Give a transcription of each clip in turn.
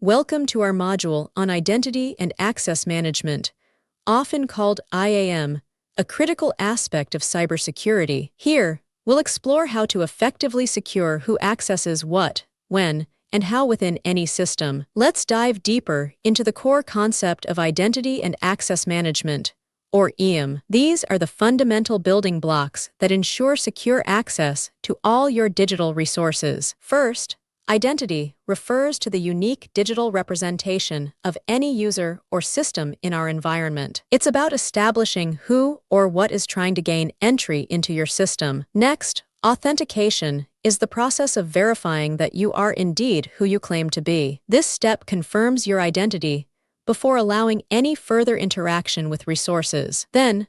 Welcome to our module on Identity and Access Management, often called IAM, a critical aspect of cybersecurity. Here, we'll explore how to effectively secure who accesses what, when, and how within any system. Let's dive deeper into the core concept of Identity and Access Management, or IAM. These are the fundamental building blocks that ensure secure access to all your digital resources. First, identity refers to the unique digital representation of any user or system in our environment. It's about establishing who or what is trying to gain entry into your system. Next, authentication is the process of verifying that you are indeed who you claim to be. This step confirms your identity before allowing any further interaction with resources. Then,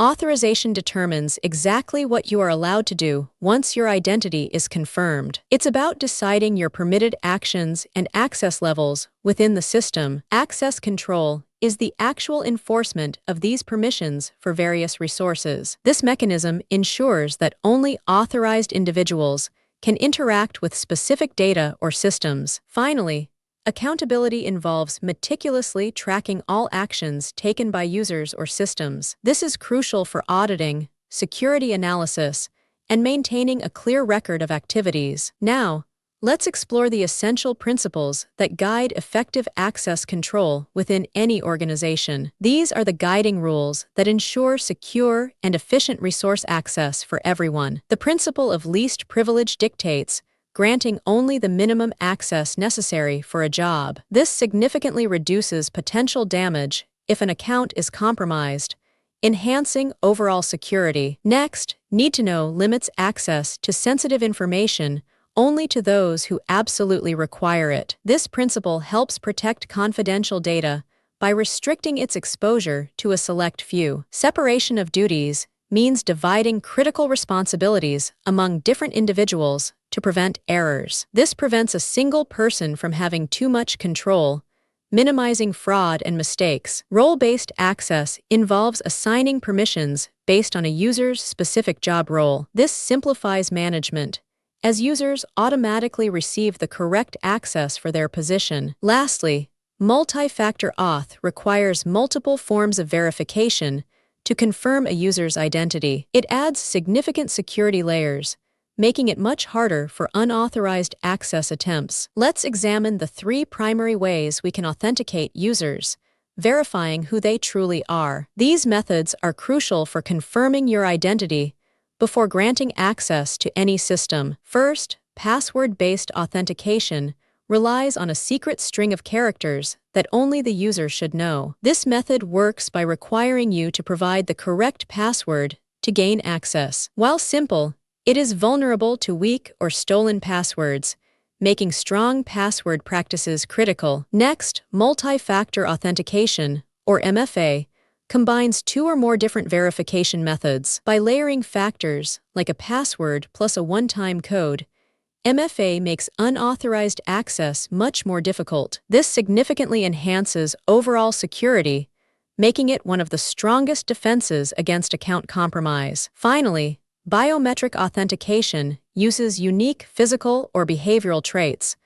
authorization determines exactly what you are allowed to do once your identity is confirmed. It's about deciding your permitted actions and access levels within the system. Access control is the actual enforcement of these permissions for various resources. This mechanism ensures that only authorized individuals can interact with specific data or systems. Finally, accountability involves meticulously tracking all actions taken by users or systems. This is crucial for auditing, security analysis, and maintaining a clear record of activities. Now, let's explore the essential principles that guide effective access control within any organization. These are the guiding rules that ensure secure and efficient resource access for everyone. The principle of least privilege dictates granting only the minimum access necessary for a job. This significantly reduces potential damage if an account is compromised, enhancing overall security. Next, need to know limits access to sensitive information only to those who absolutely require it. This principle helps protect confidential data by restricting its exposure to a select few. Separation of duties means dividing critical responsibilities among different individuals to prevent errors. This prevents a single person from having too much control, minimizing fraud and mistakes. Role-based access involves assigning permissions based on a user's specific job role. This simplifies management, as users automatically receive the correct access for their position. Lastly, multi-factor auth requires multiple forms of verification to confirm a user's identity. It adds significant security layers, making it much harder for unauthorized access attempts. Let's examine the three primary ways we can authenticate users, verifying who they truly are. These methods are crucial for confirming your identity before granting access to any system. First, password-based authentication relies on a secret string of characters that only the user should know. This method works by requiring you to provide the correct password to gain access. While simple, it is vulnerable to weak or stolen passwords, making strong password practices critical. Next, multi-factor authentication, or MFA, combines two or more different verification methods. By layering factors, like a password plus a one-time code, MFA makes unauthorized access much more difficult. This significantly enhances overall security, making it one of the strongest defenses against account compromise. Finally, biometric authentication uses unique physical or behavioral traits,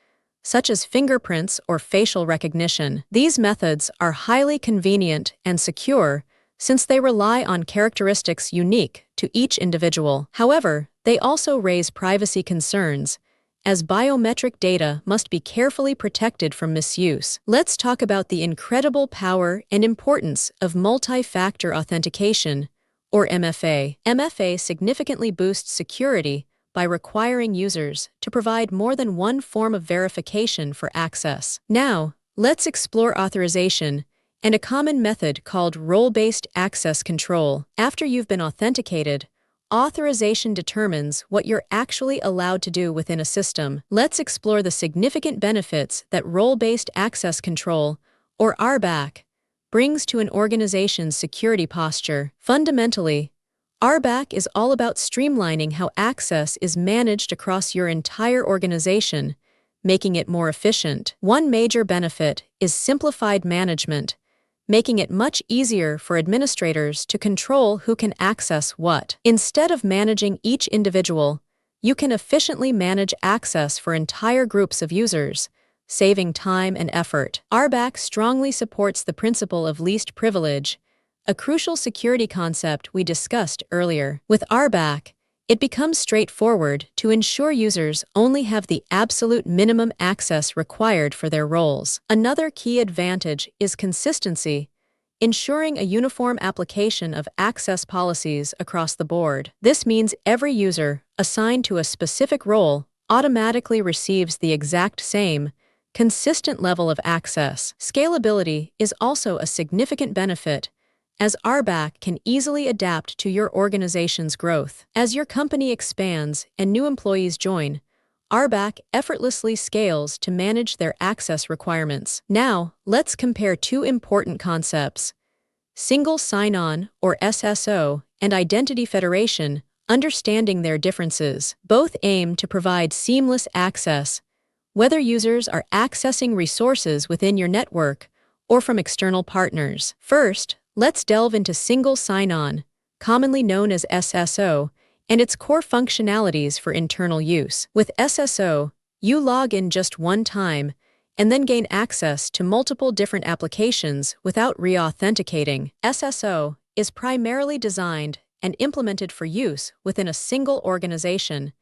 such as fingerprints or facial recognition. These methods are highly convenient and secure since they rely on characteristics unique to each individual. However, they also raise privacy concerns, as biometric data must be carefully protected from misuse. Let's talk about the incredible power and importance of multi-factor authentication, or MFA. MFA significantly boosts security by requiring users to provide more than one form of verification for access. Now, let's explore authorization and a common method called role-based access control. After you've been authenticated, authorization determines what you're actually allowed to do within a system. Let's explore the significant benefits that role-based access control, or RBAC, brings to an organization's security posture. Fundamentally, RBAC is all about streamlining how access is managed across your entire organization, making it more efficient. One major benefit is simplified management, making it much easier for administrators to control who can access what. Instead of managing each individual, you can efficiently manage access for entire groups of users, saving time and effort. RBAC strongly supports the principle of least privilege, a crucial security concept we discussed earlier. With RBAC, it becomes straightforward to ensure users only have the absolute minimum access required for their roles. Another key advantage is consistency, ensuring a uniform application of access policies across the board. This means every user assigned to a specific role automatically receives the exact same, consistent level of access. Scalability is also a significant benefit, as RBAC can easily adapt to your organization's growth. As your company expands and new employees join, RBAC effortlessly scales to manage their access requirements. Now, let's compare two important concepts: single sign-on, or SSO, and identity federation, understanding their differences. Both aim to provide seamless access, whether users are accessing resources within your network or from external partners. First, let's delve into single sign-on, commonly known as SSO, and its core functionalities for internal use. With SSO, you log in just one time and then gain access to multiple different applications without re-authenticating. SSO is primarily designed and implemented for use within a single organization,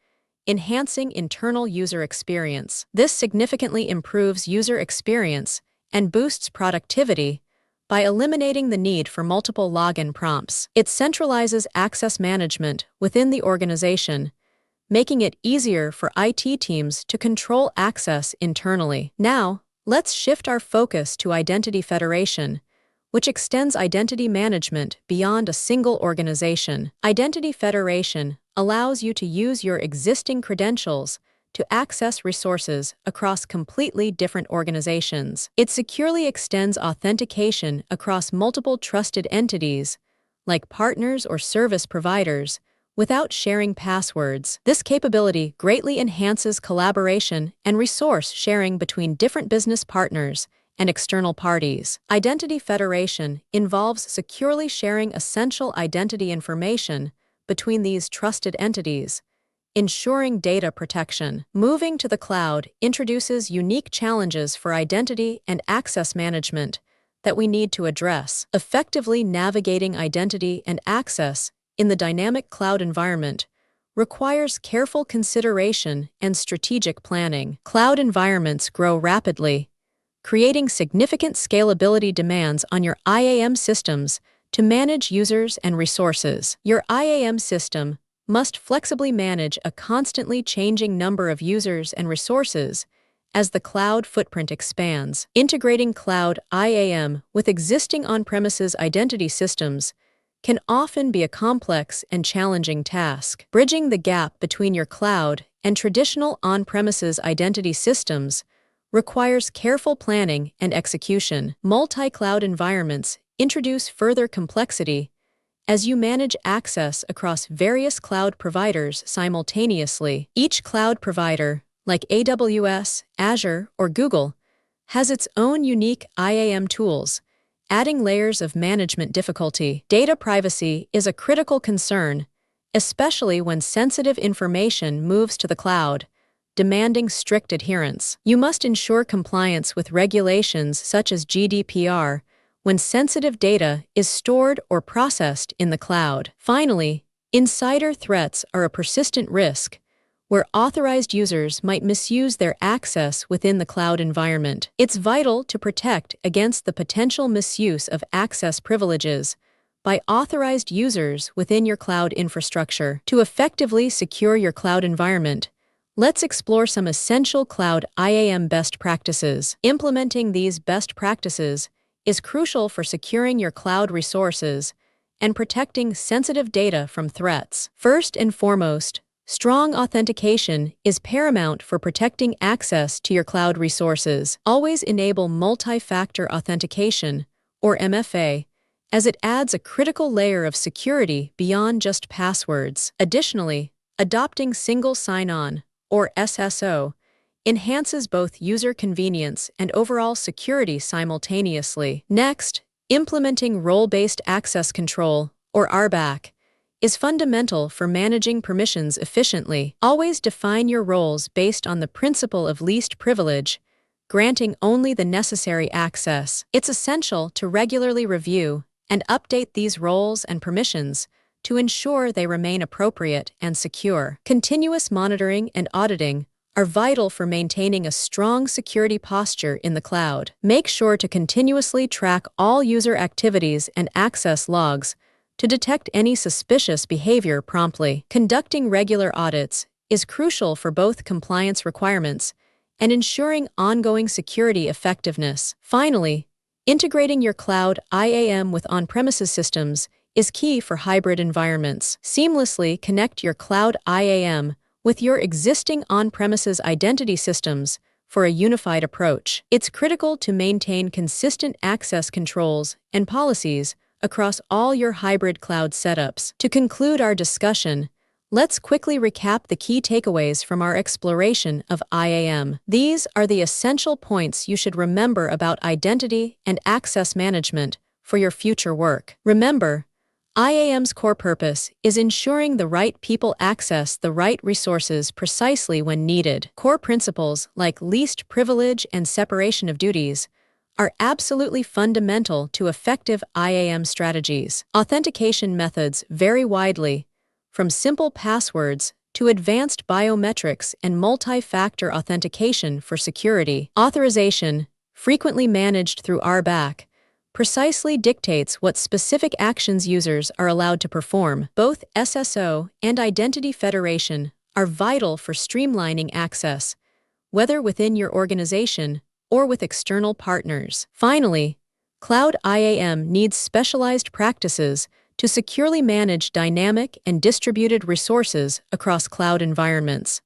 enhancing internal user experience. This significantly improves user experience and boosts productivity by eliminating the need for multiple login prompts. It centralizes access management within the organization, making it easier for IT teams to control access internally. Now, let's shift our focus to identity federation, which extends identity management beyond a single organization. Identity federation allows you to use your existing credentials to access resources across completely different organizations. It securely extends authentication across multiple trusted entities, like partners or service providers, without sharing passwords. This capability greatly enhances collaboration and resource sharing between different business partners and external parties. Identity federation involves securely sharing essential identity information between these trusted entities, ensuring data protection. Moving to the cloud introduces unique challenges for identity and access management that we need to address. Effectively navigating identity and access in the dynamic cloud environment requires careful consideration and strategic planning. Cloud environments grow rapidly, creating significant scalability demands on your IAM systems to manage users and resources. Your IAM system must flexibly manage a constantly changing number of users and resources as the cloud footprint expands. Integrating cloud IAM with existing on-premises identity systems can often be a complex and challenging task. Bridging the gap between your cloud and traditional on-premises identity systems requires careful planning and execution. Multi-cloud environments introduce further complexity as you manage access across various cloud providers simultaneously. Each cloud provider, like AWS, Azure, or Google, has its own unique IAM tools, adding layers of management difficulty. Data privacy is a critical concern, especially when sensitive information moves to the cloud, demanding strict adherence. You must ensure compliance with regulations such as GDPR when sensitive data is stored or processed in the cloud. Finally, insider threats are a persistent risk, where authorized users might misuse their access within the cloud environment. It's vital to protect against the potential misuse of access privileges by authorized users within your cloud infrastructure. To effectively secure your cloud environment, let's explore some essential cloud IAM best practices. Implementing these best practices is crucial for securing your cloud resources and protecting sensitive data from threats. First and foremost, strong authentication is paramount for protecting access to your cloud resources. Always enable multi-factor authentication, or MFA, as it adds a critical layer of security beyond just passwords. Additionally, adopting single sign-on, or SSO, enhances both user convenience and overall security simultaneously. Next, implementing role-based access control, or RBAC, is fundamental for managing permissions efficiently. Always define your roles based on the principle of least privilege, granting only the necessary access. It's essential to regularly review and update these roles and permissions to ensure they remain appropriate and secure. Continuous monitoring and auditing are vital for maintaining a strong security posture in the cloud. Make sure to continuously track all user activities and access logs to detect any suspicious behavior promptly. Conducting regular audits is crucial for both compliance requirements and ensuring ongoing security effectiveness. Finally, integrating your cloud IAM with on-premises systems is key for hybrid environments. Seamlessly connect your cloud IAM with your existing on-premises identity systems for a unified approach. It's critical to maintain consistent access controls and policies across all your hybrid cloud setups. To conclude our discussion, let's quickly recap the key takeaways from our exploration of IAM. These are the essential points you should remember about identity and access management for your future work. Remember, IAM's core purpose is ensuring the right people access the right resources precisely when needed. Core principles like least privilege and separation of duties are absolutely fundamental to effective IAM strategies. Authentication methods vary widely, from simple passwords to advanced biometrics and multi-factor authentication for security. Authorization, frequently managed through RBAC, precisely dictates what specific actions users are allowed to perform. Both SSO and identity federation are vital for streamlining access, whether within your organization or with external partners. Finally, cloud IAM needs specialized practices to securely manage dynamic and distributed resources across cloud environments.